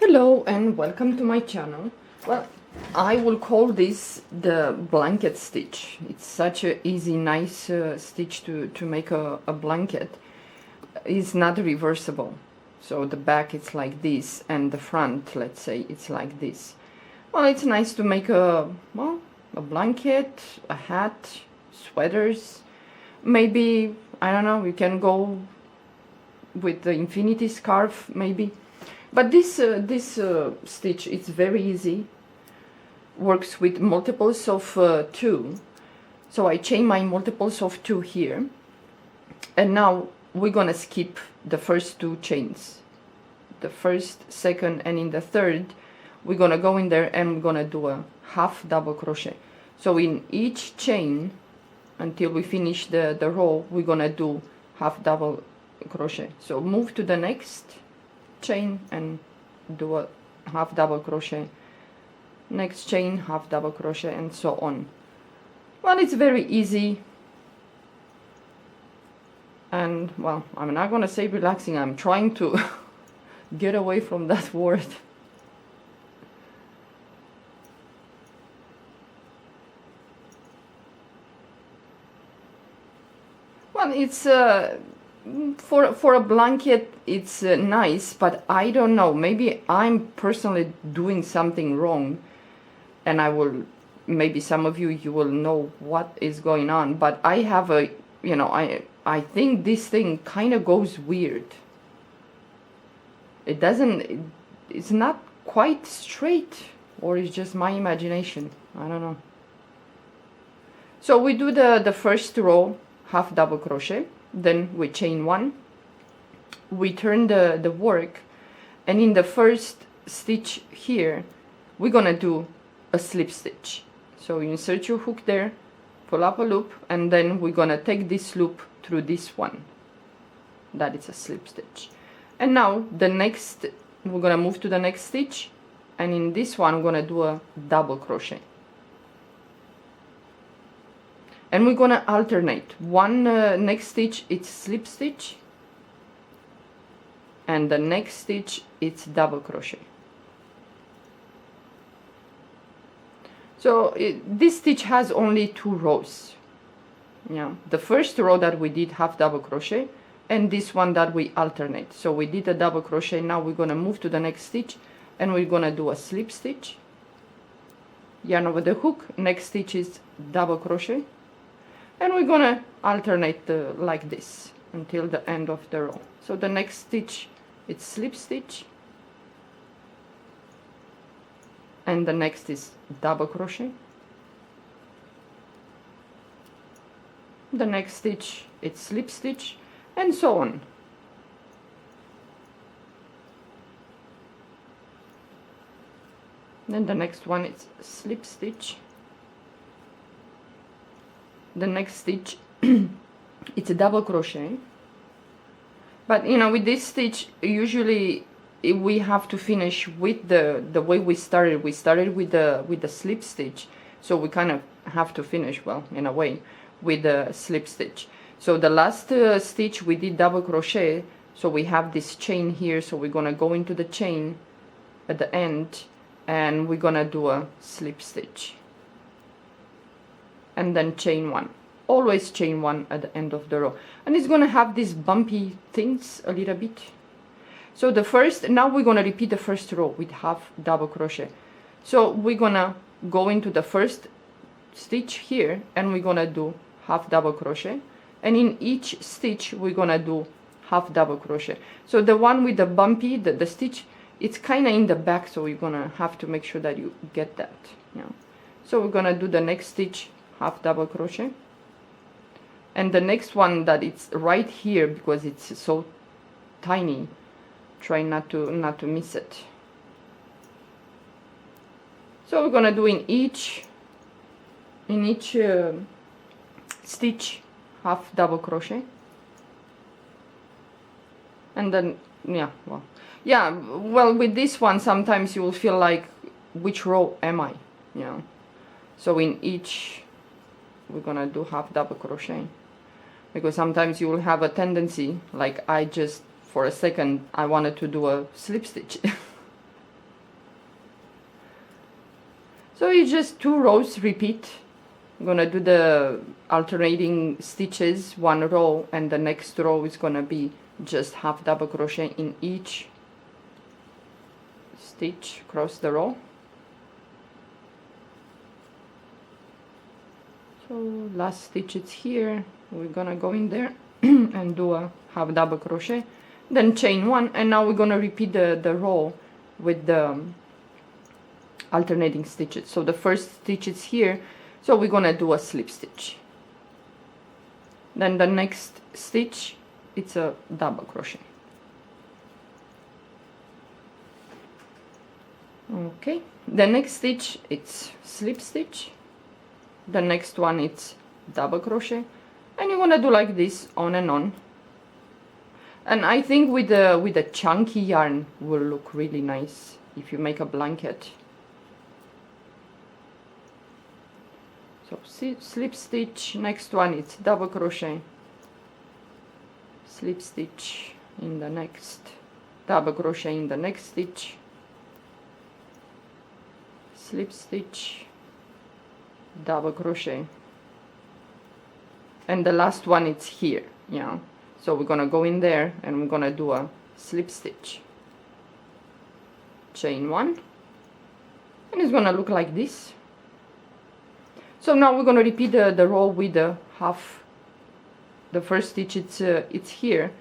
Hello and welcome to my channel. Well, I will call this the blanket stitch. It's such a easy, nice stitch to make a blanket. It's not reversible. So the back it's like this and the front, let's say, it's like this. Well, it's nice to make a blanket, a hat, sweaters. Maybe, I don't know, you can go with the infinity scarf maybe. But this stitch, it's very easy, works with multiples of 2. So I chain my multiples of 2 here, and now we're gonna skip the first 2 chains, the first, second, and in the third we're gonna go in there and we're gonna do a half double crochet. So in each chain until we finish the row, we're gonna do half double crochet. So move to the next chain and do a half double crochet, next chain, half double crochet, and so on. Well, it's very easy, and well, I'm not gonna say relaxing, I'm trying to get away from that word. Well, it's for a blanket it's nice, but I don't know, maybe I'm personally doing something wrong, and maybe some of you will know what is going on, but I have a, I think this thing kind of goes weird. It's not quite straight, or it's just my imagination, I don't know. So we do the first row half double crochet, then we chain 1, we turn the work, and in the first stitch here we're gonna do a slip stitch. So you insert your hook there, pull up a loop, and then we're gonna take this loop through this one, that is a slip stitch. And now we're gonna move to the next stitch, and in this one we're gonna do a double crochet. And we're gonna alternate. One next stitch it's slip stitch, and the next stitch it's double crochet. So this stitch has only 2 rows. Yeah, the first row that we did half double crochet, and this one that we alternate. So we did a double crochet. Now we're gonna move to the next stitch, and we're gonna do a slip stitch, yarn over the hook, next stitch is double crochet, and we're gonna alternate like this until the end of the row. So the next stitch it's slip stitch, and the next is double crochet, the next stitch it's slip stitch, and so on. Then the next one is slip stitch, the next stitch it's a double crochet. But with this stitch usually we have to finish with the way we started with the slip stitch, so we kind of have to finish, well, in a way, with the slip stitch. So the last stitch we did double crochet, so we have this chain here, so we're gonna go into the chain at the end and we're gonna do a slip stitch, and then chain 1. Always chain 1 at the end of the row, and it's gonna have these bumpy things a little bit. So now we're gonna repeat the first row with half double crochet. So we're gonna go into the first stitch here, and we're gonna do half double crochet, and in each stitch we're gonna do half double crochet. So the one with the bumpy, the stitch, it's kind of in the back, so you're gonna have to make sure that you get that. So we're gonna do the next stitch half double crochet, and the next one that it's right here, because it's so tiny, try not to miss it. So we're gonna do in each stitch half double crochet, and then well, with this one sometimes you will feel like, which row am I? So in each we're gonna do half double crochet, because sometimes you will have a tendency, like I just for a second I wanted to do a slip stitch So it's just 2 rows repeat. I'm gonna do the alternating stitches, 1 row, and the next row is gonna be just half double crochet in each stitch across the row. So last stitch is here, we're gonna go in there and do a half double crochet, then chain 1, and now we're gonna repeat the row with the alternating stitches. So the first stitch is here, so we're gonna do a slip stitch. Then the next stitch, it's a double crochet. Okay, the next stitch, it's slip stitch. The next one, it's double crochet, and you're gonna do like this on and on. And I think with the chunky yarn will look really nice if you make a blanket. So slip stitch, next one it's double crochet, slip stitch in the next, double crochet in the next stitch, slip stitch, double crochet, and the last one it's here, yeah. So we're gonna go in there and we're gonna do a slip stitch, chain 1, and it's gonna look like this. So now we're gonna repeat the row with the half. The first stitch it's here,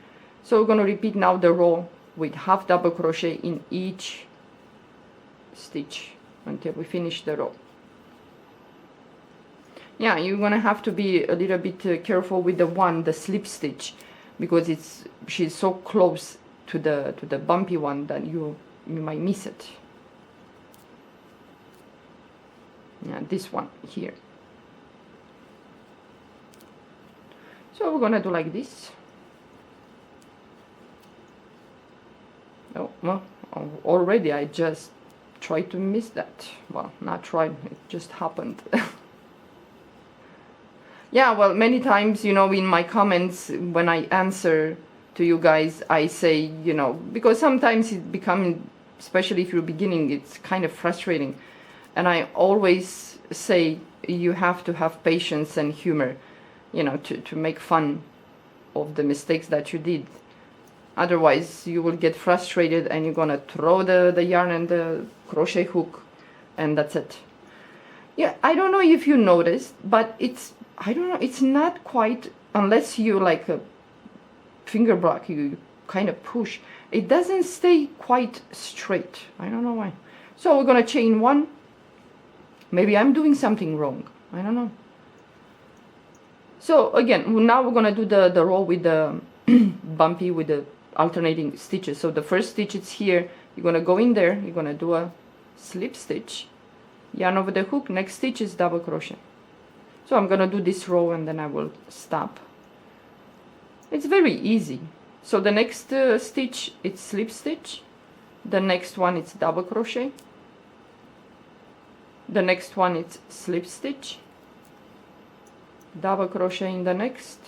so we're gonna repeat now the row with half double crochet in each stitch until we finish the row. Yeah, you're gonna have to be a little bit careful with the slip stitch, because she's so close to the bumpy one that you might miss it. Yeah, this one here. So we're gonna do like this. Oh, well, already I just tried to miss that. Well, not tried, it just happened. Yeah, well, many times, you know, in my comments, when I answer to you guys, I say, you know, because sometimes it becomes, especially if you're beginning, it's kind of frustrating. And I always say you have to have patience and humor, you know, to make fun of the mistakes that you did. Otherwise, you will get frustrated and you're gonna throw the yarn and the crochet hook, and that's it. Yeah, I don't know if you noticed, but I don't know, it's not quite, unless you like a finger block, you kind of push, it doesn't stay quite straight. I don't know why. So we're gonna chain 1. Maybe I'm doing something wrong, I don't know. So again, now we're gonna do the row with the bumpy, with the alternating stitches. So the first stitch is here, you're gonna go in there, you're gonna do a slip stitch, yarn over the hook, next stitch is double crochet. So I'm gonna do this row and then I will stop. It's very easy. So the next stitch, it's slip stitch, the next one it's double crochet, the next one it's slip stitch, double crochet in the next,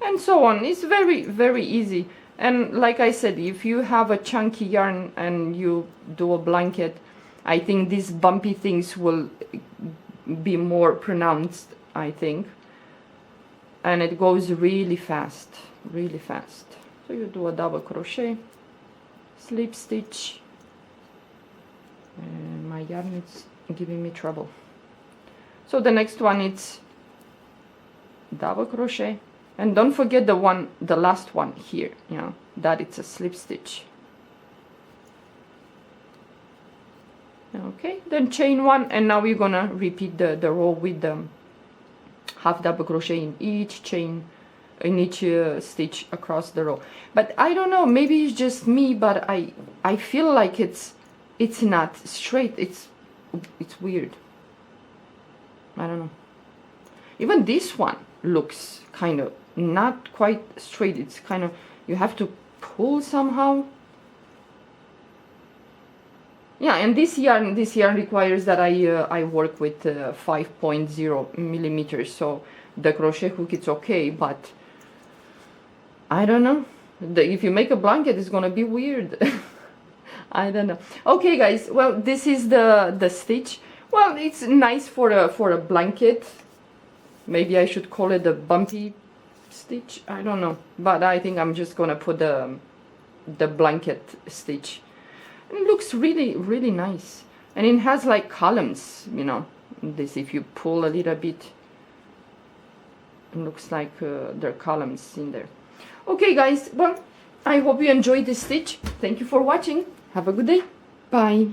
and so on. It's very, very easy. And like I said, if you have a chunky yarn and you do a blanket, I think these bumpy things will be more pronounced, I think. And it goes really fast, really fast. So you do a double crochet, slip stitch, and my yarn is giving me trouble. So the next one it's double crochet, and don't forget the last one here, you know, that it's a slip stitch. Okay, then chain 1, and now we're gonna repeat the row with the half double crochet in each chain, in each stitch across the row. But I don't know, maybe it's just me, but I feel like it's not straight. It's weird. I don't know. Even this one looks kind of not quite straight. It's kind of, you have to pull somehow. Yeah, and this yarn requires that I work with 5.0 millimeters, so the crochet hook it's okay, but I don't know. If you make a blanket, it's gonna be weird. I don't know. Okay, guys. Well, this is the stitch. Well, it's nice for a blanket. Maybe I should call it a bumpy stitch. I don't know, but I think I'm just gonna put the blanket stitch. And it looks really, really nice. And it has like columns, you know. This, if you pull a little bit, it looks like there are columns in there. Okay, guys. Well, I hope you enjoyed this stitch. Thank you for watching. Have a good day. Bye.